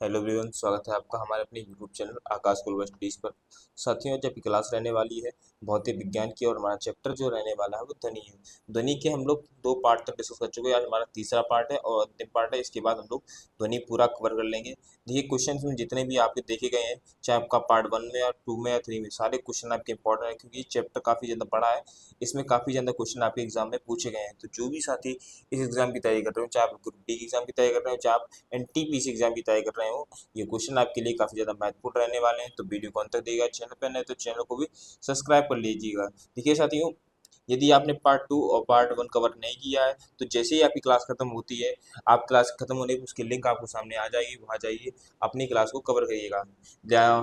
Hello everyone, स्वागत है आपका हमारे अपने यूट्यूब चैनल आकाश ग्लोबल स्टडीज पर। साथियों, जब क्लास रहने वाली है भौतिक विज्ञान की और हमारा चैप्टर जो रहने वाला है वो ध्वनि है। ध्वनि के हम लोग 2 पार्ट तक डिस्कस कर चुके हैं। आज हमारा तीसरा पार्ट है और अंतिम पार्ट है। इसके बाद हम लोग ध्वनि पूरा कवर कर लेंगे। देखिए, क्वेश्चन में जितने भी आपके देखे गए हैं, चाहे आपका पार्ट 1 में या 2 में या 3 में, सारे क्वेश्चन आपके इंपॉर्टेंट है क्योंकि चैप्टर काफ़ी ज़्यादा बड़ा है। इसमें काफ़ी ज़्यादा क्वेश्चन आपके एग्जाम में पूछे गए हैं। तो जो भी साथी इस एग्जाम की तैयारी कर रहे हो, चाहे आप ग्रुप डी की एग्जाम की तैयारी कर रहे हो, चाहे आप एनटीपीसी एग्जाम की तैयारी कर रहे हो, ये क्वेश्चन आपके लिए काफी ज्यादा महत्वपूर्ण रहने वाले हैं। तो वीडियो को अंत तक देखिएगा। चैनल पर नए तो चैनल को भी सब्सक्राइब कर लीजिएगा। देखिए साथियों, यदि आपने पार्ट 2 और पार्ट 1 कवर नहीं किया है तो जैसे ही आपकी क्लास खत्म होती है, आप क्लास खत्म होने पर उसकी लिंक आपको सामने आ जाएगी, वहां जाइए अपनी क्लास को कवर करिएगा।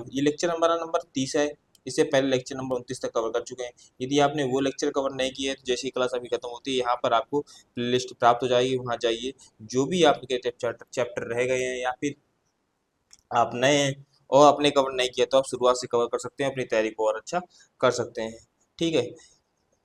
ये लेक्चर हमारा नंबर 30 है। इससे पहले लेक्चर नंबर 29 तक कवर कर चुके हैं। यदि आपने वो लेक्चर कवर नहीं किए तो जैसे ही क्लास अभी खत्म होती है, यहाँ पर आपको प्लेलिस्ट प्राप्त हो जाएगी, वहां जाइए। जो भी आपके चैप्टर रह गए हैं या फिर आप नए हैं और आपने कवर नहीं किया तो आप शुरुआत से कवर कर सकते हैं, अपनी तैयारी को और अच्छा कर सकते हैं। ठीक है।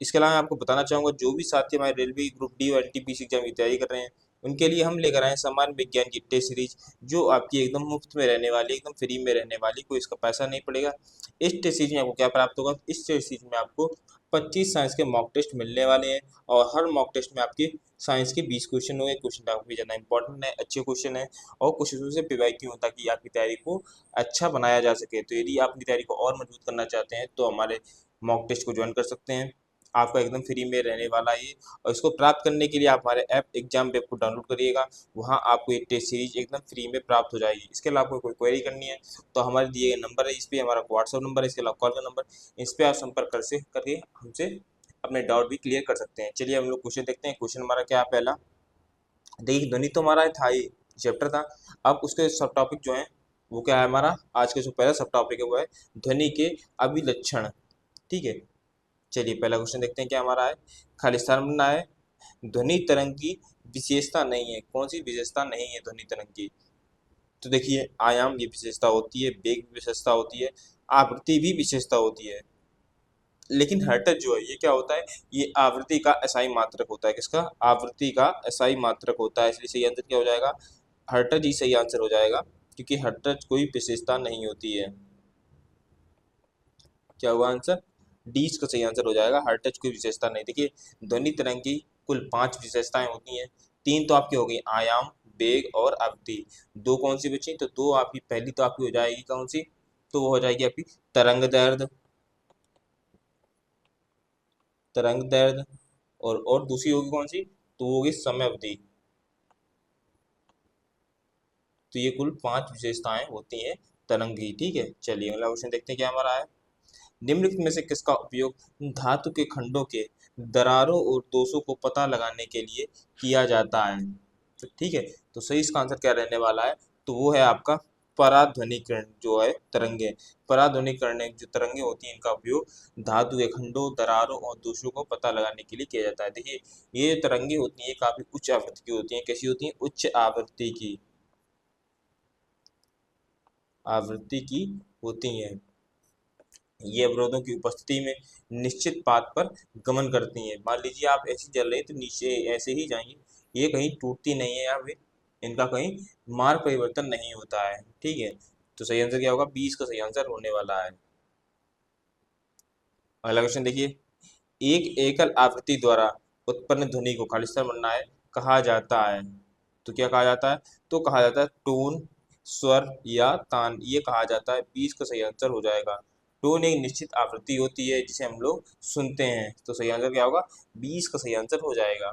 इसके अलावा मैं आपको बताना चाहूँगा, जो भी साथी हमारे रेलवे ग्रुप डी और एनटीपीसी एग्जाम की तैयारी कर रहे हैं, उनके लिए हम लेकर आए हैं सामान्य विज्ञान की टेस्ट सीरीज, जो आपकी एकदम मुफ्त में रहने वाली, एकदम फ्री में रहने वाली, कोई इसका पैसा नहीं पड़ेगा। इस टेस्ट सीरीज में आपको क्या प्राप्त होगा? इस टेस्ट सीरीज में आपको 25 साइंस के मॉक टेस्ट मिलने वाले हैं और हर मॉक टेस्ट में आपके साइंस के 20 क्वेश्चन होंगे। क्वेश्चन काफी ज़्यादा इंपॉर्टेंट है, अच्छे क्वेश्चन है और क्वेश्चनों से पीवाईक्यू हो, ताकि आपकी तैयारी को अच्छा बनाया जा सके। तो यदि आप अपनी तैयारी को और मजबूत करना चाहते हैं तो हमारे मॉक टेस्ट को ज्वाइन कर सकते हैं। आपका एकदम फ्री में रहने वाला है ये। और इसको प्राप्त करने के लिए आप हमारे ऐप एग्जाम वेब को डाउनलोड करिएगा, वहाँ आपको ये टेस्ट सीरीज एकदम फ्री में प्राप्त हो जाएगी। इसके अलावा आपको कोई क्वेरी करनी है तो हमारे दिए गए नंबर है, इस पर हमारा व्हाट्सअप नंबर है, इसके अलावा कॉल का नंबर, इस पर आप संपर्क करके हमसे अपने डाउट भी क्लियर कर सकते हैं। चलिए हम लोग क्वेश्चन देखते हैं। क्वेश्चन हमारा क्या है? पहला देखिए, ध्वनि तो हमारा था ही, चैप्टर था। अब उसके सब टॉपिक जो है वो क्या है? हमारा आज का जो पहला सब टॉपिक है वो है ध्वनि के अभिलक्षण। ठीक है। चलिए पहला क्वेश्चन देखते हैं क्या हमारा है। खालिस्तान बनना है। ध्वनि तरंग की विशेषता नहीं है। कौन सी विशेषता नहीं है ध्वनि तरंग की? तो देखिए, आयाम की विशेषता होती है, वेग की विशेषता होती है, आवृत्ति भी विशेषता होती है। लेकिन हर्ट्ज जो है ये क्या होता है? ये आवृत्ति का असाई मात्रक होता है। किसका? आवृत्ति का असाई मात्रक होता है। इसलिए सही आंसर क्या हो जाएगा? हर्ट्ज ही सही आंसर हो जाएगा, क्योंकि हर्ट्ज कोई विशेषता नहीं होती है। क्या हुआ आंसर? डी इसका सही आंसर हो जाएगा। हर्ट्ज कोई विशेषता नहीं। देखिए, ध्वनि तरंग की कुल 5 विशेषताएं होती हैं। 3 तो आपकी हो गई, आयाम, वेग और आवृत्ति। 2 कौन सी बची? तो 2 आपकी, पहली तो आपकी हो जाएगी कौन सी? तो वो हो जाएगी आपकी तरंग दैर्ध्य। और दूसरी होगी कौन सी? तो वो होगी समय अवधि। तो ये कुल 5 विशेषताएं होती हैं तरंग की। ठीक है। चलिए अगला क्वेश्चन देखते हैं क्या हमारा है। निम्नलिखित में से किसका उपयोग धातु के खंडों के दरारों और दोषों को पता लगाने के लिए किया जाता है? तो ठीक है, तो सही इसका आंसर क्या रहने वाला है? तो वो है आपका पराध्वनिकरण जो है तरंगे। पराध्वनिकरण जो तरंगे होती हैं, इनका उपयोग धातु के खंडों, दरारों और दोषों को पता लगाने के लिए किया जाता है। देखिए, ये तरंगे होती हैं काफी उच्च आवृत्ति की होती हैं। कैसी होती हैं? उच्च आवृत्ति की होती हैं। ये अवरोधों की उपस्थिति में निश्चित पाथ पर गमन करती हैं। मान लीजिए आप ऐसे चल रहे हैं तो नीचे ऐसे ही जाएंगे, ये कहीं टूटती नहीं है या फिर इनका कहीं मार्ग परिवर्तन नहीं होता है। ठीक है। तो सही आंसर क्या होगा? 20 का सही आंसर होने वाला है। अगला क्वेश्चन देखिए। एक एकल आवृत्ति द्वारा उत्पन्न ध्वनि को खालिस्तान बनना है कहा जाता है। तो क्या कहा जाता है? तो कहा जाता है टोन, स्वर या तान, ये कहा जाता है। 20 का सही आंसर हो जाएगा। टोन एक निश्चित आवृत्ति होती है जिसे हम लोग सुनते हैं। तो सही आंसर क्या होगा? 20 का सही आंसर हो जाएगा।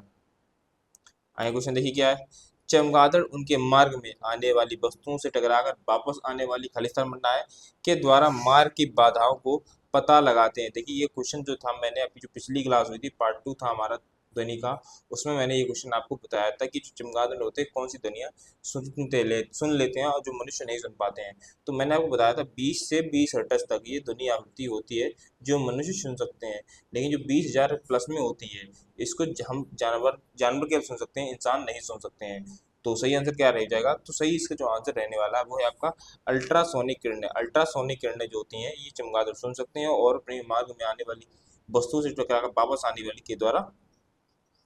आगे क्वेश्चन देखिए क्या है। चमगादड़ उनके मार्ग में आने वाली वस्तुओं से टकराकर वापस आने वाली खालिस्तान मंडाए के द्वारा मार्ग की बाधाओं को पता लगाते हैं। देखिए, ये क्वेश्चन जो था, मैंने अभी जो पिछली क्लास हुई थी, पार्ट 2 था हमारा ध्वनि का, उसमें मैंने ये क्वेश्चन आपको बताया था कि जो चमगादड़ होते हैं कौन सी ध्वनियाँ सुन लेते हैं और जो मनुष्य नहीं सुन पाते हैं। तो मैंने आपको बताया था 20 से 20 हर्ट्ज तक ये ध्वनि आवृत्ति होती है जो मनुष्य सुन सकते हैं। लेकिन जो 20,000 प्लस में होती है, इसको हम जानवर जानवर केवल सुन सकते हैं, इंसान नहीं सुन सकते हैं। तो सही आंसर क्या रह जाएगा? तो सही इसका जो आंसर रहने वाला है वो है आपका अल्ट्रासोनिक किरणें। अल्ट्रासोनिक किरणें जो होती हैं ये चमगादड़ सुन सकते हैं और अपने मार्ग में आने वाली वस्तुओं से टकराकर वापस आने वाली के द्वारा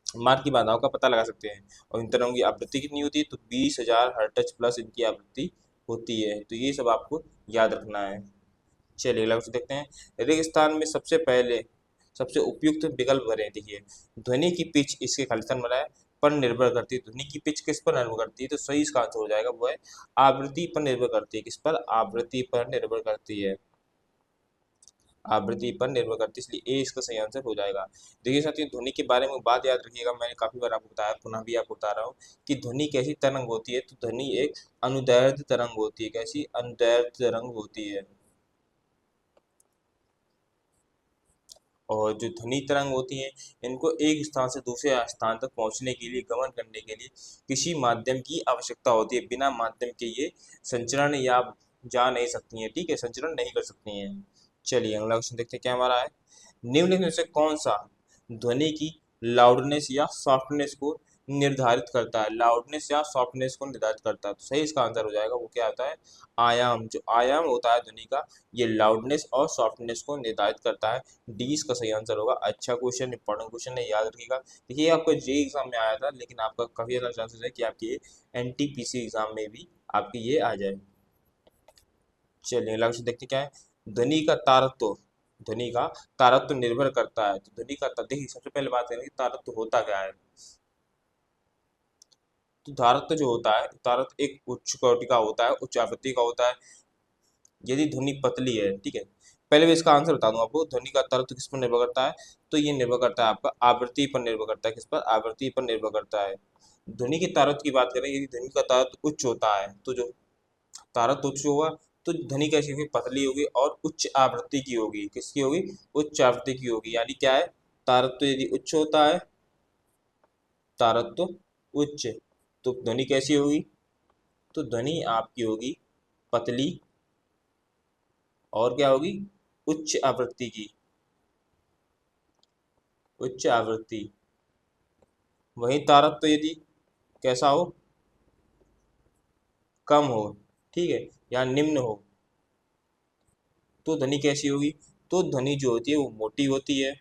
मार्ग की बाधाओं का पता लगा सकते हैं। और इन तरंगों की आवृत्ति कितनी होती है? तो 20,000 हर्ट्ज प्लस इनकी आवृत्ति होती है। तो ये सब आपको याद रखना है। चलिए अगला क्वेश्चन देखते हैं। रेगिस्तान में सबसे पहले सबसे उपयुक्त विकल्प करें। देखिए, ध्वनि की पिच इसके खालिस्तान बनाए पर निर्भर करती है। ध्वनि की पिच किस पर निर्भर करती है? तो सही इसका आंसर हो जाएगा वो है आवृत्ति पर निर्भर करती है। किस पर? आवृत्ति पर निर्भर करती है। आवृत्ति पर निर्भर करती है, इसलिए ए इसका सही आंसर हो जाएगा। देखिए साथियों, ध्वनि के बारे में बात याद रखिएगा, मैंने काफी बार आपको बताया, पुनः भी आपको बता रहा हूँ कि ध्वनि कैसी तरंग होती है। तो ध्वनि एक अनुदैर्ध्य तरंग होती है। कैसी? अनुदैर्ध्य तरंग होती है। और जो ध्वनि तरंग होती हैं, इनको एक स्थान से दूसरे स्थान तक पहुंचने के लिए, गमन करने के लिए किसी माध्यम की आवश्यकता होती है। बिना माध्यम के ये संचरण या जा नहीं सकती हैं। ठीक है, संचरण नहीं कर सकती हैं। चलिए अगला क्वेश्चन देखते हैं क्या हमारा है। निम्नलिखित में से कौन सा ध्वनि की लाउडनेस या सॉफ्टनेस को निर्धारित करता है? लाउडनेस या सॉफ्टनेस को निर्धारित करता है। तो सही इसका आंसर हो जाएगा वो क्या होता है? आयाम। जो आयाम होता है ध्वनि का, ये लाउडनेस और सॉफ्टनेस को निर्धारित करता है। डी इसका सही आंसर होगा। अच्छा क्वेश्चन, इंपॉर्टेंट क्वेश्चन है, याद रखिएगा। देखिए आपको जे एग्जाम में आया था, लेकिन आपका काफी ज्यादा चांसेस है कि आपके एनटीपीसी एग्जाम में भी आपकी ये आ जाए। चलिए अगला क्वेश्चन देखते हैं क्या है। ध्वनि का तारत्व, ध्वनि का तारत्व निर्भर करता है। तो ध्वनि का देखिए सबसे पहले बात करेंगे तारत्व होता क्या है। तो तारत्व जो होता है, तारत्व एक उच्च कोटि का होता है, उच्च आवृत्ति का होता है। यदि ध्वनि पतली है, ठीक है, पहले भी इसका आंसर बता दूं आपको। ध्वनि का तारत्व किस पर निर्भर करता है? तो ये निर्भर करता है आपका आवृत्ति पर निर्भर करता है। किस पर? आवृत्ति पर निर्भर करता है। ध्वनि की तारत्व की बात करें, यदि ध्वनि का तारत्व उच्च होता है, तो जो तारत्व उच्च होगा तो ध्वनि कैसी होगी? पतली होगी और उच्च आवृत्ति की होगी। किसकी होगी? उच्च आवृत्ति की होगी। यानी क्या है? तारत्व यदि उच्च होता है, तारत्व उच्च, तो ध्वनि कैसी होगी? तो ध्वनि आपकी होगी पतली और क्या होगी? उच्च आवृत्ति की। उच्च आवृत्ति। वही तारत्व यदि कैसा हो? कम हो, ठीक है, या निम्न हो, तो ध्वनि कैसी होगी? तो ध्वनि जो होती है वो मोटी होती है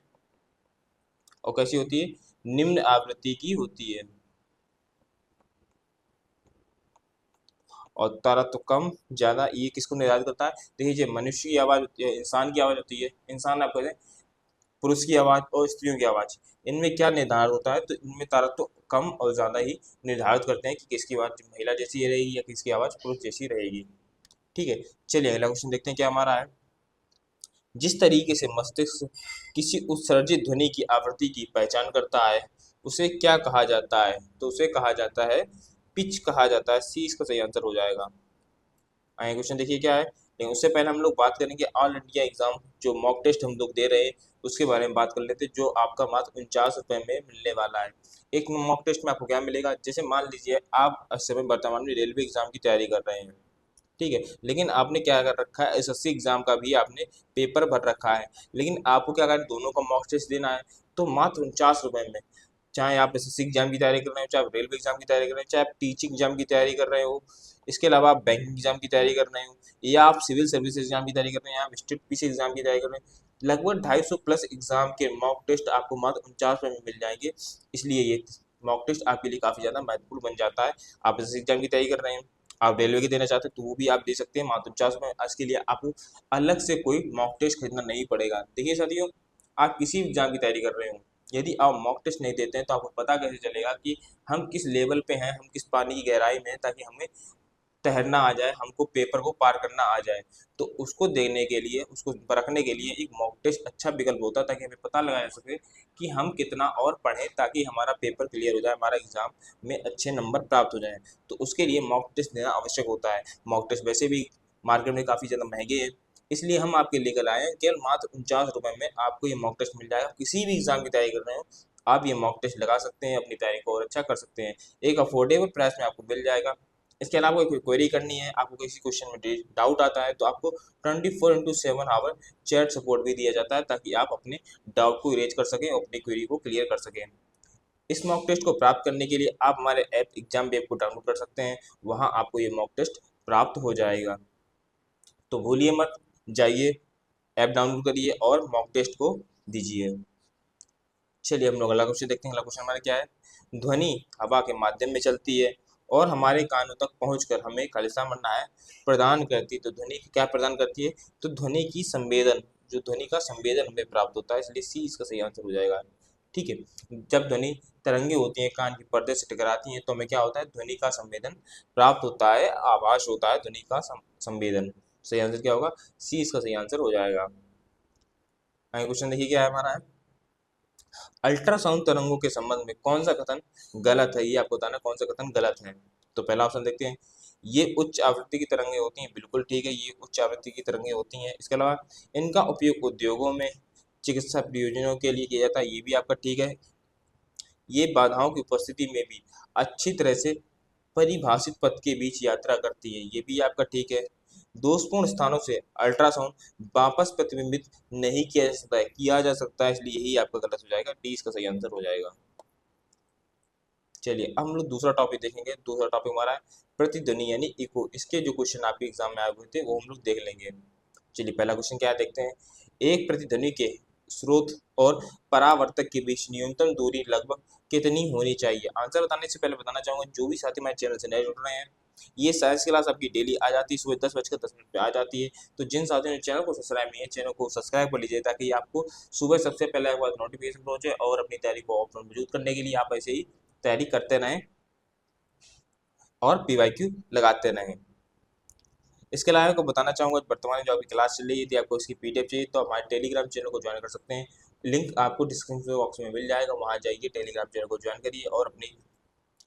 और कैसी होती है? निम्न आवृत्ति की होती है। और तारत्व कम ज्यादा ये किसको निर्धारित करता है? देखिए, जो मनुष्य की आवाज होती है, इंसान की आवाज होती है, इंसान आप कहते हैं पुरुष की आवाज और स्त्रियों की आवाज, इनमें क्या निर्धारित होता है? तो इनमें तारत्व कम और ज्यादा ही निर्धारित करते हैं कि किसकी आवाज महिला जैसी रहेगी या किसकी आवाज पुरुष जैसी रहेगी। ठीक है, चलिए अगला क्वेश्चन देखते हैं क्या हमारा है। जिस तरीके से मस्तिष्क किसी उत्सर्जित ध्वनि की आवृत्ति की पहचान करता है, उसे क्या कहा जाता है? तो उसे कहा जाता है पिच कहा जाता है। सी इसका सही आंसर हो जाएगा। आगे क्वेश्चन देखिए क्या है। लेकिन उससे पहले हम लोग बात करेंगे ऑल इंडिया एग्जाम जो मॉक टेस्ट हम लोग दे रहे हैं उसके बारे में बात कर लेते हैं, जो आपका मात्र 49 रुपये में मिलने वाला है। एक मॉक टेस्ट में आपको क्या मिलेगा? जैसे मान लीजिए आप इस समय वर्तमान में रेलवे एग्जाम की तैयारी कर रहे हैं, ठीक है, लेकिन आपने क्या कर रखा है, एसएससी एग्जाम का भी आपने पेपर भर रखा है, लेकिन आपको क्या करना है, दोनों का मॉक टेस्ट देना है। तो मात्र 49 रुपये में, चाहे आप एसएससी एग्जाम की तैयारी कर रहे हो, चाहे आप रेलवे एग्जाम की तैयारी कर रहे हो, चाहे आप टीचिंग एग्जाम की तैयारी कर रहे हो, इसके अलावा आप बैंकिंग एग्जाम की तैयारी कर रहे हो, या आप सिविल सर्विस एग्जाम की तैयारी कर रहे हैं, या आप स्टेट पीसी एग्जाम की तैयारी कर रहे हैं, लगभग 250 प्लस एग्जाम के मॉक टेस्ट आपको मात्र 49 रुपये में मिल जाएंगे। इसलिए ये मॉक टेस्ट आपके लिए काफी ज्यादा महत्वपूर्ण बन जाता है। आप एसएससी एग्जाम की तैयारी कर रहे हैं, आप रेलवे की देना चाहते हैं, तो वो भी आप दे सकते हैं मात्र 49 में। इसके लिए आपको अलग से कोई मॉक टेस्ट खरीदना नहीं पड़ेगा। देखिए साथियों, आप किसी भी एग्जाम की तैयारी कर रहे हो, यदि आप मॉक टेस्ट नहीं देते हैं तो आपको पता कैसे चलेगा कि हम किस लेवल पे हैं, हम किस पानी की गहराई में हैं, ताकि हमें तैरना आ जाए, हमको पेपर को पार करना आ जाए। तो उसको देने के लिए, उसको परखने के लिए एक मॉक टेस्ट अच्छा विकल्प होता है, ताकि हमें पता लगाया जा सके कि हम कितना और पढ़ें ताकि हमारा पेपर क्लियर हो जाए, हमारा एग्जाम में अच्छे नंबर प्राप्त हो जाए। तो उसके लिए मॉक टेस्ट देना आवश्यक होता है। मॉक टेस्ट वैसे भी मार्केट में काफ़ी ज़्यादा महंगे हैं, इसलिए हम आपके लेकर आए हैं। केवल मात्र 49 रुपये में आपको ये मॉक टेस्ट मिल जाएगा। किसी भी एग्जाम की तैयारी कर रहे हो, आप ये मॉक टेस्ट लगा सकते हैं, अपनी तैयारी को और अच्छा कर सकते हैं। एक अफोर्डेबल प्राइस में आपको मिल जाएगा। इसके अलावा कोई क्वेरी करनी है, आपको किसी क्वेश्चन में डाउट आता है, तो आपको 24/7 चैट सपोर्ट भी दिया जाता है, ताकि आप अपने डाउट को इरेज कर सकें और अपनी क्वेरी को क्लियर कर सकें। इस मॉक टेस्ट को प्राप्त करने के लिए आप हमारे ऐप एग्जाम वेब को डाउनलोड कर सकते हैं, वहां आपको ये मॉक टेस्ट प्राप्त हो जाएगा। तो भूलिए मत, जाइए ऐप डाउनलोड करिए और मॉक टेस्ट को दीजिए। चलिए हम लोग अगला क्वेश्चन देखते हैं। अगला क्वेश्चन हमारा क्या है। ध्वनि हवा के माध्यम में चलती है और हमारे कानों तक पहुंचकर हमें खालिस्तान बनाए प्रदान करती है। तो ध्वनि क्या प्रदान करती है? तो ध्वनि की संवेदन, जो ध्वनि का संवेदन हमें प्राप्त होता है, इसलिए सी इसका सही आंसर हो जाएगा। ठीक है, जब ध्वनि तरंगे होती हैं कान के पर्दे से टकराती हैं तो हमें क्या होता है? ध्वनि का संवेदन प्राप्त होता है, आभास होता है ध्वनि का संवेदन। सही आंसर क्या होगा? सी इसका सही आंसर हो जाएगा। आगे क्वेश्चन देखिए क्या है हमारा है, अल्ट्रासाउंड तरंगों के संबंध में कौन सा कथन गलत है? ये आपको बताना कौन सा कथन गलत है। तो पहला ऑप्शन देखते हैं, ये उच्च आवृत्ति की तरंगें होती हैं, बिल्कुल ठीक है, ये उच्च आवृत्ति की तरंगें होती हैं। इसके अलावा इनका उपयोग उद्योगों में चिकित्सा प्रयोजनों के लिए किया जाता है, ये भी आपका ठीक है। ये बाधाओं की उपस्थिति में भी अच्छी तरह से परिभाषित पथ के बीच यात्रा करती है, ये भी आपका ठीक है। दोषपूर्ण स्थानों से अल्ट्रासाउंड वापस प्रतिबिंबित नहीं किया जा सकता है, इसलिए यही आपका गलत हो जाएगा, डी इसका सही आंसर हो जाएगा। चलिए अब हम लोग दूसरा टॉपिक देखेंगे। दूसरा टॉपिक हमारा है प्रतिध्वनि यानी इको। इसके जो क्वेश्चन आपके एग्जाम में आए हुए थे वो हम लोग देख लेंगे। चलिए पहला क्वेश्चन क्या है देखते हैं, एक प्रतिध्वनि के स्रोत और परावर्तक के बीच न्यूनतम दूरी लगभग कितनी होनी चाहिए? आंसर बताने से पहले बताना चाहूंगा, जो भी साथी हमारे चैनल से नए जुड़ रहे हैं, ये साइंस क्लास आपकी डेली आ जाती है, सुबह 10:10 पे आ जाती है। तो जिन साथियों ने चैनल को सब्सक्राइब नहीं है, चैनल को सब्सक्राइब कर लीजिए ताकि आपको सुबह सबसे पहले एक बार नोटिफिकेशन पहुंचे और अपनी तैयारी को और मजबूत करने के लिए आप ऐसे ही तैयारी करते रहें और पीवाईक्यू लगाते रहें। इसके अलावा आपको बताना चाहूँगा, वर्तमान में जो आपकी क्लास चल रही है, यदि आपको इसकी पीडीएफ चाहिए तो हमारे टेलीग्राम चैनल को ज्वाइन कर सकते हैं। लिंक आपको डिस्क्रिप्शन बॉक्स में मिल जाएगा, वहाँ जाइए, टेलीग्राम चैनल को ज्वाइन करिए और अपनी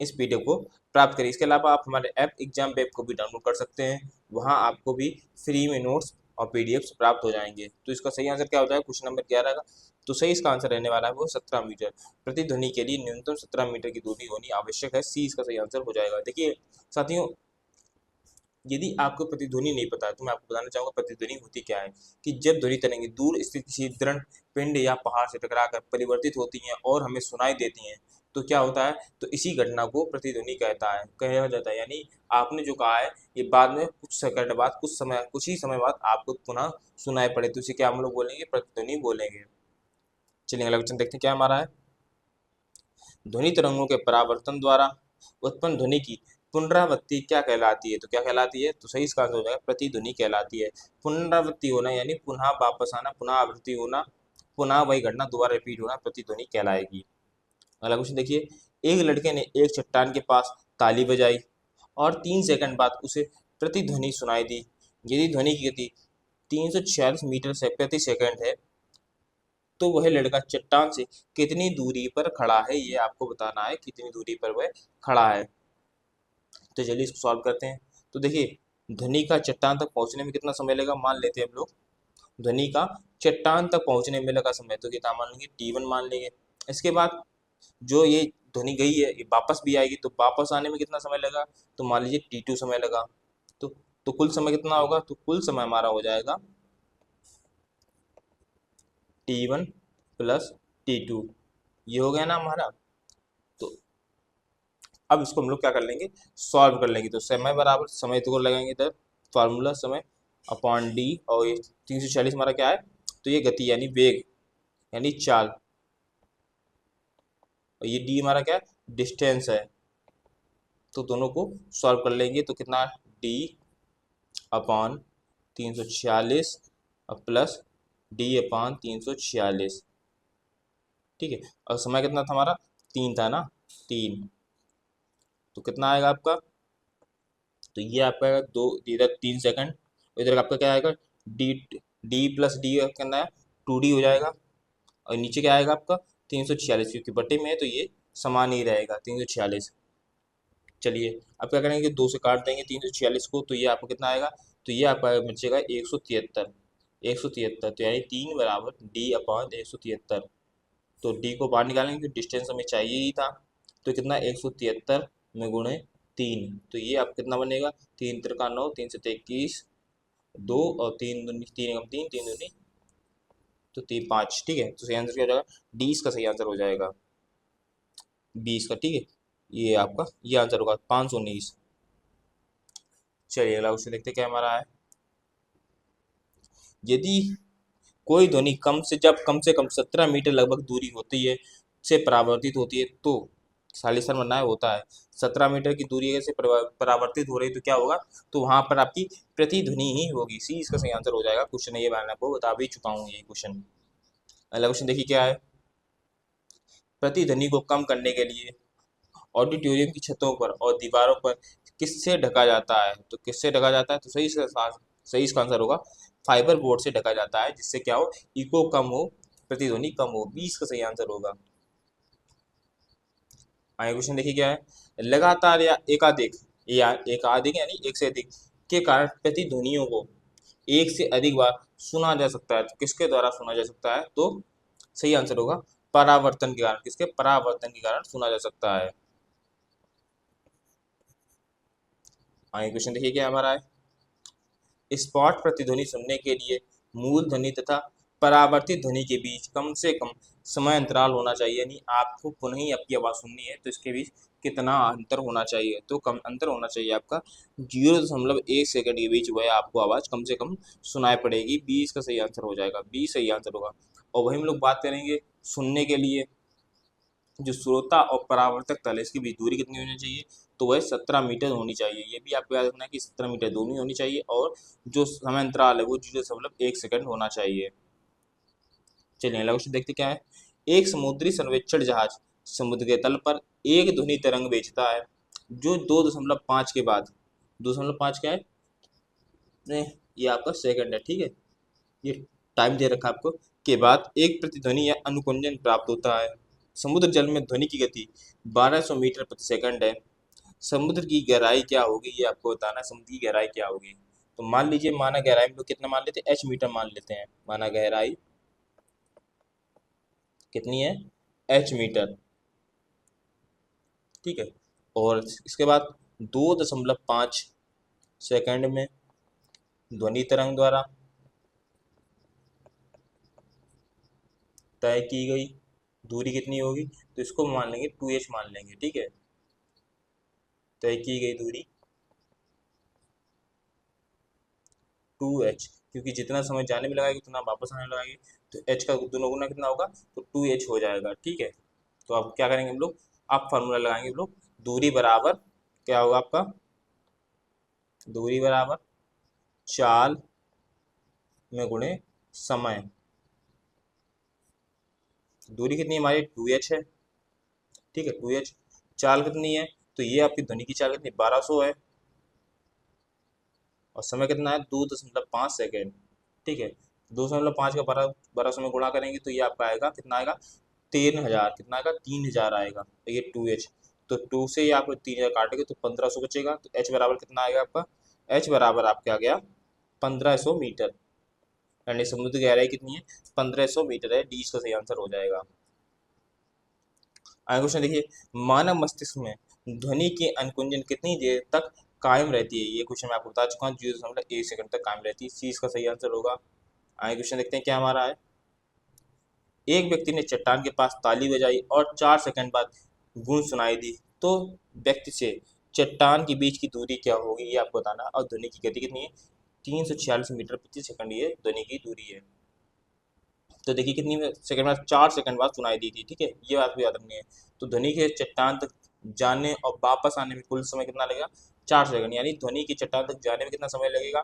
इस पीडीएफ को प्राप्त करिए। इसके अलावा आप हमारे ऐप एग्जाम वेब को भी डाउनलोड कर सकते हैं, वहाँ आपको भी फ्री में नोट्स और पीडीएफ प्राप्त हो जाएंगे। तो इसका सही आंसर क्या हो जाएगा? क्वेश्चन नंबर 11 का तो सही इसका आंसर रहने वाला है वो 17 मीटर। प्रतिध्वनि के लिए न्यूनतम 17 मीटर की दूरी होनी आवश्यक है, सी इसका सही आंसर हो जाएगा। देखिए साथियों, यदि आपको प्रतिध्वनि नहीं पता है तो मैं आपको बताना चाहूंगा प्रतिध्वनि होती क्या है, कि जब ध्वनि तरंगे दूर स्थित किसी दृढ़ पिंड या पहाड़ से टकराकर परिवर्तित होती हैं और हमें सुनाई देती हैं तो क्या होता है? तो इसी घटना को प्रतिध्वनि कहा जाता है। यानी आपने जो कहा है ये बाद में कुछ सेकंड बाद, कुछ ही समय बाद आपको पुनः सुनाई पड़े तो इसे क्या हम लोग बोलेंगे? प्रतिध्वनि बोलेंगे। चलिए अगला क्वेश्चन देखते हैं क्या हमारा है, ध्वनि तरंगों के परावर्तन द्वारा उत्पन्न ध्वनि की पुनरावृत्ति क्या कहलाती है? तो क्या कहलाती है? तो सही इसका आंसर हो जाएगा प्रतिध्वनि कहलाती है। पुनरावृत्ति होना यानी पुनः वापस आना, पुनः आवृत्ति होना, पुनः वही घटना दोबारा रिपीट होना प्रतिध्वनि कहलाएगी। अगला क्वेश्चन देखिए, एक लड़के ने एक चट्टान के पास ताली बजाई और 3 सेकंड बाद उसे प्रतिध्वनि सुनाई दी। यदि ध्वनि की गति 346 मीटर से प्रति सेकंड है तो वह लड़का चट्टान से कितनी दूरी पर खड़ा है? ये आपको बताना है कितनी दूरी पर वह खड़ा है। तो चलिए इसको सॉल्व करते हैं। तो देखिए, ध्वनि का चट्टान तक पहुंचने में कितना समय लगेगा? मान लेते हैं हम लोग ध्वनि का चट्टान तक पहुंचने में लगा समय, तो कितना मान लेंगे? T1 मान लेंगे। इसके बाद जो ये ध्वनि गई है ये वापस भी आएगी, तो वापस आने में कितना समय लगा? तो मान लीजिए T2 समय लगा। तो तो कुल समय कितना होगा? तो कुल समय हमारा हो जाएगा T1 प्लस T2। ये हो गया ना हमारा। तो अब इसको हम लोग क्या कर लेंगे? सॉल्व कर लेंगे। तो समय बराबर समय तो लगाएंगे इधर, फार्मूला समय अपॉन डी, और ये 346 हमारा क्या है? तो ये गति यानी वेग यानी चाल, और ये डी हमारा क्या है? डिस्टेंस है। तो दोनों को सॉल्व कर लेंगे तो कितना? डी अपॉन 346 और प्लस डी अपॉन 346। ठीक है, और समय कितना था हमारा? 3 था ना, 3। तो कितना आएगा आपका? तो ये आपका आएगा 2, इधर 3 सेकंड, इधर आपका क्या आएगा? डी डी प्लस डी कितना है? 2D हो जाएगा। और नीचे क्या आएगा आपका? 346, क्योंकि बटे में है तो ये समान ही रहेगा 346। चलिए अब क्या करेंगे? 2 से काट देंगे 346 को, तो ये आपको कितना आएगा? तो ये आपका बचेगा 173। 173 तो यानी 3 बराबर डी अपॉन 173। तो डी को बाहर निकालेंगे क्योंकि डिस्टेंस हमें चाहिए ही था। तो कितना? 173 में गुणे 3, तो ये आप कितना बनेगा? 3 त्रिका 9, 3 से 21, 2 और 3 दूनी 3 कम 3, 3 दूनी तो 3 5। ठीक है, तो सही आंसर क्या हो जाएगा? डी इसका सही आंसर हो जाएगा, 20 का। ठीक है, ये आपका ये आंसर होगा 519। चलिए अगला क्वेश्चन देखते हैं क्या हमारा है, यदि कोई ध्वनि कम से कम 17 मीटर लगभग दूरी होती है से परावर्तित होती है तो सालिसर बनना है होता है। 17 मीटर की दूरी अगर से परावर्तित हो रही तो क्या होगा, तो वहां पर आपकी प्रतिध्वनि ही होगी। सी इसका सही आंसर हो जाएगा। क्वेश्चन ये मैंने आपको बता भी चुका हूँ ये क्वेश्चन। अगला क्वेश्चन देखिए क्या है। प्रतिध्वनि को कम करने के लिए ऑडिटोरियम की छतों पर और दीवारों पर किससे ढका जाता है, तो किससे ढका जाता है, तो सही इसका आंसर होगा फाइबर बोर्ड से ढका जाता है, जिससे क्या हो, इको कम हो, प्रतिध्वनि कम हो। 20 का सही आंसर होगा। आगे क्वेश्चन देखिए क्या है। लगातार या एकाधिक यानी एक से अधिक के कारण प्रतिध्वनियों को एक से अधिक बार सुना जा सकता है, तो किसके द्वारा सुना जा सकता है, तो सही आंसर होगा परावर्तन के कारण। किसके, परावर्तन के कारण सुना जा सकता है। आगे क्वेश्चन देखिए क्या हमारा है। स्पॉट प्रतिध्वनि सुनने के लिए मूल ध्वनि तथा परावर्तित ध्वनि के बीच कम से कम समय अंतराल होना चाहिए, यानी आपको पुनः ही आपकी आवाज़ सुननी है तो इसके बीच कितना अंतर होना चाहिए, तो कम अंतर होना चाहिए आपका 0.1 सेकंड के बीच वह आपको आवाज़ कम से कम सुनाई पड़ेगी। 20 का सही आंसर हो जाएगा। 20 सही आंसर होगा। और वही हम लोग बात करेंगे सुनने के लिए जो श्रोता और परावर्तक तल है इसके बीच दूरी कितनी होनी चाहिए, तो वह 17 मीटर होनी चाहिए। ये भी आपको याद रखना है कि 17 मीटर दूरी होनी चाहिए और जो समय अंतराल है वो 0.1 सेकंड होना चाहिए। चलिए अगला क्वेश्चन देखते क्या है। एक समुद्री सर्वेक्षण जहाज समुद्र के तल पर एक ध्वनि तरंग भेजता है जो 2.5 के बाद, 2.5 क्या है, ये आपका सेकंड है, ठीक है, ये टाइम दे रखा है आपको, के बाद एक प्रतिध्वनि या अनुकुंजन प्राप्त होता है। समुद्र जल में ध्वनि की गति 1200 मीटर प्रति सेकंड है। समुद्र की गहराई क्या होगी, ये आपको बताना है। समुद्र की गहराई क्या होगी, तो मान लीजिए माना गहराई हम लोग कितना मान लेते हैं, एच मीटर मान लेते हैं। माना गहराई कितनी है, एच मीटर, ठीक है। और इसके बाद 2.5 सेकंड में ध्वनि तरंग द्वारा तय की गई दूरी कितनी होगी, तो इसको मान लेंगे 2h मान लेंगे, ठीक है। तय की गई दूरी 2h, क्योंकि जितना समय जाने में लगाएगी उतना वापस आने लगाएगी, तो h का दोनों गुना कितना होगा, तो 2h हो जाएगा, ठीक है। तो अब क्या करेंगे हम लोग, आप फार्मूला लगाएंगे हम लोग, दूरी बराबर क्या होगा आपका, दूरी बराबर चाल में गुणे समय। दूरी कितनी है हमारी, 2h है, ठीक है, 2h। चाल कितनी है, तो ये आपकी ध्वनि की चाल कितनी, 1200 है, और समय कितना है, 2.5 सेकेंड, ठीक है। 2.5 का 1200 में गुणा करेंगे तो ये आपका आएगा कितना आएगा, 3000, कितना आएगा, 3000 आएगा। तो ये 2h, तो 2 से ये आप 3000 काटेंगे तो 1500 बचेगा, तो h बराबर कितना आएगा आपका, h बराबर आपके आ गया 1500 मीटर, यानी समुद्र की गहराई कितनी है, 1500 मीटर है। डी इसका सही आंसर हो जाएगा। आगे क्वेश्चन देखिए। मानव मस्तिष्क में ध्वनि के अनुकुंजन कितनी देर तक कायम रहती है, ये क्वेश्चन मैं आपको बता चुका हूँ, 0.1 सेकंड तक कायम रहती है। सी इसका सही आंसर होगा। आगे क्वेश्चन देखते हैं क्या हमारा है। एक व्यक्ति ने चट्टान के पास ताली बजाई और 4 सेकंड बाद गूंज सुनाई दी, तो व्यक्ति से चट्टान के बीच की दूरी क्या होगी, ये आपको बताना है। और ध्वनि की गति कितनी है, 346 मीटर प्रति सेकंड ये ध्वनि की दूरी है। तो देखिए कितनी सेकंड बाद, 4 सेकंड बाद सुनाई दी थी, ठीक है, ये बात भी याद रखनी है। तो ध्वनि के चट्टान तक जाने और वापस आने में कुल समय कितना लगेगा, 4 सेकंड, यानी ध्वनि की चट्टान तक जाने में कितना समय लगेगा,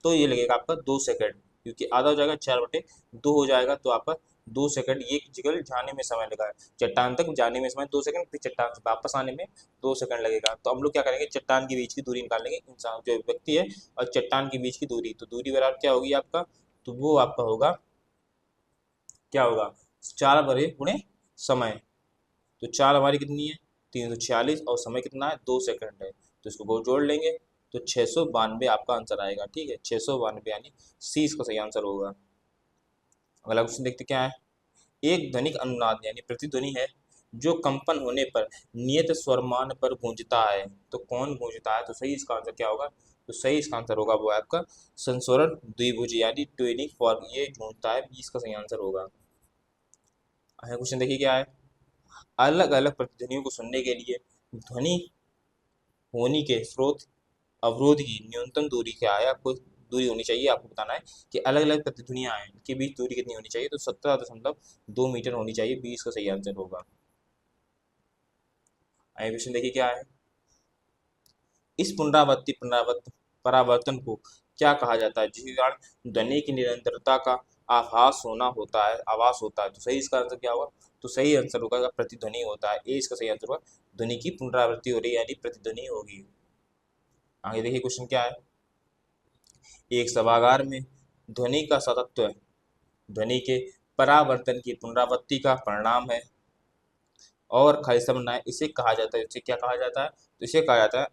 तो ये लगेगा आपका 2 सेकंड, क्योंकि आधा हो जाएगा 4/2 हो जाएगा, तो आपका 2 सेकंड ये जगह जाने में समय लगा है। चट्टान तक जाने में समय 2 सेकंड, फिर चट्टान से वापस आने में 2 सेकंड लगेगा। तो हम लोग क्या करेंगे, चट्टान के बीच की दूरी निकाल लेंगे, इंसान जो व्यक्ति है और चट्टान के बीच की दूरी, तो दूरी बराबर क्या होगी आपका, तो वो आपका होगा क्या होगा, 4 बड़े गुणे समय। तो चार हमारी कितनी है, 346, और समय कितना है, 2 सेकंड है, तो इसको बहुत जोड़ लेंगे तो 692 आपका आंसर आएगा, ठीक है, 692, यानी सी इसका सही आंसर होगा। अगला क्वेश्चन देखते क्या है। एक ध्वनिक अनुनाद यानी प्रतिध्वनि है जो कंपन होने पर नियत स्वरमान पर गूंजता है, तो कौन गूंजता है, तो सही इसका आंसर क्या होगा, तो सही इसका आंसर होगा वो आपका संस्वरण द्विभुज यानी ट्विनिंग फॉर्म, ये गूंजता है, इसका सही आंसर होगा। अगला क्वेश्चन देखिए क्या है। अलग अलग प्रतिध्वनियों को सुनने के लिए ध्वनि होनी के स्रोत अवरोध की न्यूनतम दूरी क्या है, आपको दूरी होनी चाहिए, आपको बताना है कि अलग अलग प्रतिध्वनियां हैं इनके बीच दूरी कितनी होनी चाहिए, तो 17.2 मीटर होनी चाहिए। 20 का सही आंसर होगा। आगे क्वेश्चन देखिए क्या है। इस पुनरावृत्ति परावर्तन को क्या कहा जाता है, जिसके कारण ध्वनि की निरंतरता का आभास होता है। तो सही इसका आंसर क्या होगा, तो सही आंसर होगा प्रतिध्वनि होता है। ए इसका सही आंसर होगा, ध्वनि की पुनरावृत्ति हो रही है यानी प्रतिध्वनि होगी। आगे देखिए क्वेश्चन क्या है। एक सभागार में ध्वनि का सतत्व ध्वनि के परावर्तन की पुनरावृत्ति का परिणाम है और खालिस्ता बनना है। इसे कहा जाता है, इसे क्या कहा जाता है, तो इसे कहा जाता है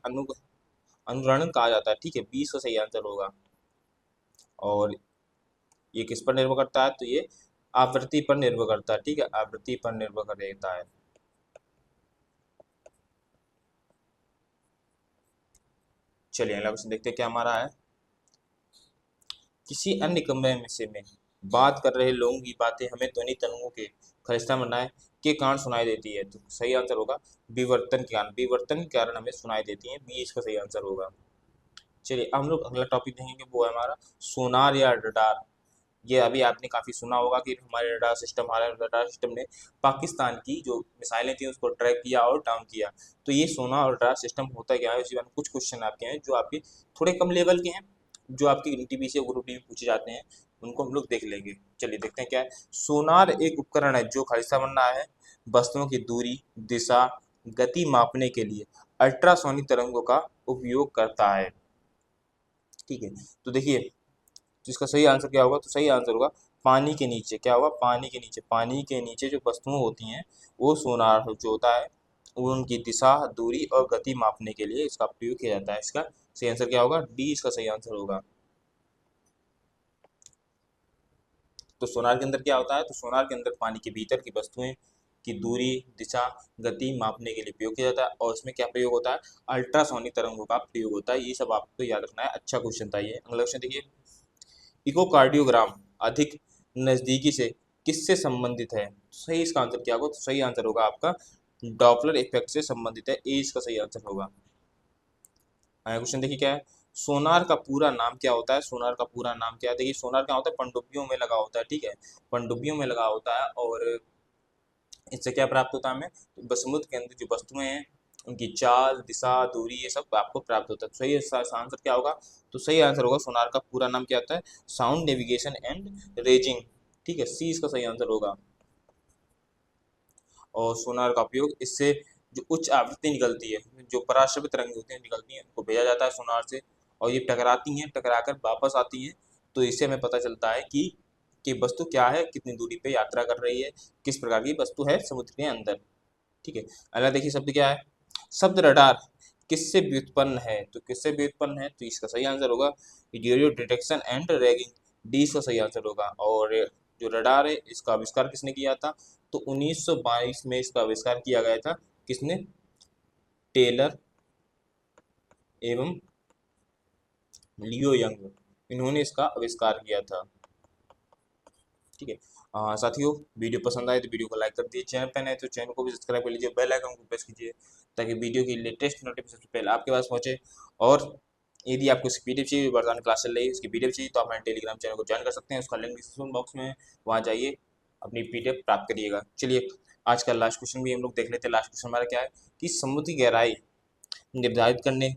अनुरणन कहा जाता है। ठीक है, 20 का सही आंसर होगा। और ये किस पर निर्भर करता है, तो ये आवृत्ति पर निर्भर करता है। ठीक है, आवृत्ति पर निर्भर करता है। चलिए अगला क्वेश्चन देखते हैं क्या हमारा है। किसी अन्य कमरे में बात कर रहे लोगों की बातें हमें ध्वनि तरंगों के खलिस्ता बनाए के कारण सुनाई देती है। तो सही आंसर होगा विवर्तन के कारण। विवर्तन के कारण हमें सुनाई देती है, बी इसका सही आंसर होगा। चलिए हम लोग अगला टॉपिक देखेंगे, वो है हमारा सोनार या रडार। ये अभी आपने काफ़ी सुना होगा कि हमारे रडार सिस्टम ने पाकिस्तान की जो मिसाइलें थी उसको ट्रैक किया और डाउन किया। तो ये सोनार और रडार सिस्टम होता क्या है, उसी बारे में कुछ क्वेश्चन आपके हैं जो आपके थोड़े कम लेवल के हैं, जो आपकी एनटीपीसी और ग्रुप डी में पूछे जाते हैं, उनको हम लोग देख लेंगे। चलिए देखते हैं क्या है। सोनार एक उपकरण है जो खालिस्ता बनना है वस्तुओं की दूरी, दिशा, गति मापने के लिए अल्ट्रासोनिक तरंगों का उपयोग करता है। ठीक है, तो देखिए तो इसका सही आंसर क्या होगा, तो सही आंसर होगा पानी के नीचे। क्या होगा, पानी के नीचे जो वस्तुएं होती हैं वो सोनार जो होता है वो उनकी दिशा, दूरी और गति मापने के लिए इसका प्रयोग किया जाता है। इसका सही आंसर क्या होगा, डी इसका सही आंसर होगा। तो सोनार के अंदर क्या होता है, तो सोनार के अंदर पानी के भीतर की वस्तुएं की दूरी, दिशा, गति मापने के लिए प्रयोग किया जाता है। और इसमें क्या प्रयोग होता है, अल्ट्रासोनिक तरंगों का प्रयोग होता है। ये सब आपको याद रखना है। अच्छा क्वेश्चन था ये। अगला क्वेश्चन देखिए। इकोकार्डियोग्राम अधिक नज़दीकी से किससे संबंधित है, सही इसका आंसर क्या होगा, तो सही आंसर होगा आपका डॉपलर इफेक्ट से संबंधित है। ए इसका सही आंसर होगा। आगे क्वेश्चन देखिए क्या है। सोनार का पूरा नाम क्या होता है, सोनार का पूरा नाम क्या है। देखिए सोनार क्या होता है, पनडुब्बियों में लगा होता है। ठीक है, पनडुब्बियों में लगा होता है और इससे क्या प्राप्त होता है हमें, तो समुद्र के अंदर जो वस्तुएं हैं उनकी चाल, दिशा, दूरी, ये सब आपको प्राप्त होता है। तो सही आंसर क्या होगा, तो सही आंसर होगा सोनार का पूरा नाम क्या होता है, साउंड नेविगेशन एंड रेजिंग। ठीक है, सी इसका सही आंसर होगा। और सोनार का उपयोग इससे जो उच्च आवृत्ति निकलती है, जो पराश्रवित तरंगे होती हैं निकलती हैं, उनको भेजा जाता है सोनार से और ये टकराती हैं, टकराकर वापस आती हैं। तो इससे हमें पता चलता है कि वस्तु क्या है, कितनी दूरी पे यात्रा कर रही है, किस प्रकार की वस्तु है समुद्र के अंदर। ठीक है, अगला देखिए शब्द क्या है। शब्द रडार किससे व्युत्पन्न है, तो किससे व्युत्पन्न है, तो इसका सही आंसर होगा radio detection and ragging. D इसका सही आंसर होगा। और जो रडार है इसका आविष्कार किसने किया था, तो 1922 में इसका आविष्कार किया गया था। किसने, टेलर एवं लियो यंग, इन्होंने इसका आविष्कार किया था। ठीक है, साथियों वीडियो पसंद आए तो वीडियो को लाइक कर दीजिए, चैनल पर नए तो चैनल को भी सब्सक्राइब कर लीजिए, बेल आइकन को प्रेस कीजिए ताकि वीडियो की लेटेस्ट नोटिफिकेशन पहले आपके पास पहुंचे। और यदि आपको इसकी पीडीएफ चाहिए, वर्तमान क्लास चल रही है, इसकी पीडीएफ चाहिए तो आप हमारे टेलीग्राम चैनल को ज्वाइन कर सकते हैं। उसका लिंक डिस्क्रिप्शन बॉक्स में है, वहाँ जाइए अपनी पीडीएफ प्राप्त करिएगा। चलिए आज का लास्ट क्वेश्चन भी हम लोग देख लेते हैं। लास्ट क्वेश्चन हमारा क्या है कि समुद्र की गहराई निर्धारित करने,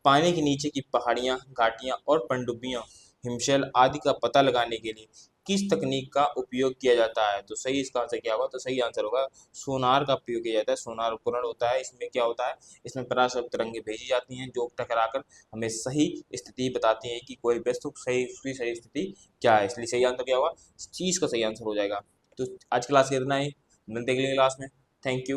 पानी के नीचे की पहाड़ियाँ, घाटियाँ और पनडुब्बियाँ, हिमशैल आदि का पता लगाने के लिए किस तकनीक का उपयोग किया जाता है, तो सही इसका आंसर क्या होगा, तो सही आंसर होगा सोनार का उपयोग किया जाता है। सोनार उपकरण होता है, इसमें क्या होता है, इसमें पराश्रवित तरंगें भेजी जाती हैं जो टकराकर हमें सही स्थिति बताती हैं कि कोई वस्तु सही, उसकी सही स्थिति क्या है। इसलिए सही आंसर क्या होगा, चीज़ का सही आंसर हो जाएगा। तो आज क्लास इतना ही, मिलते हैं अगली क्लास में। Thank you.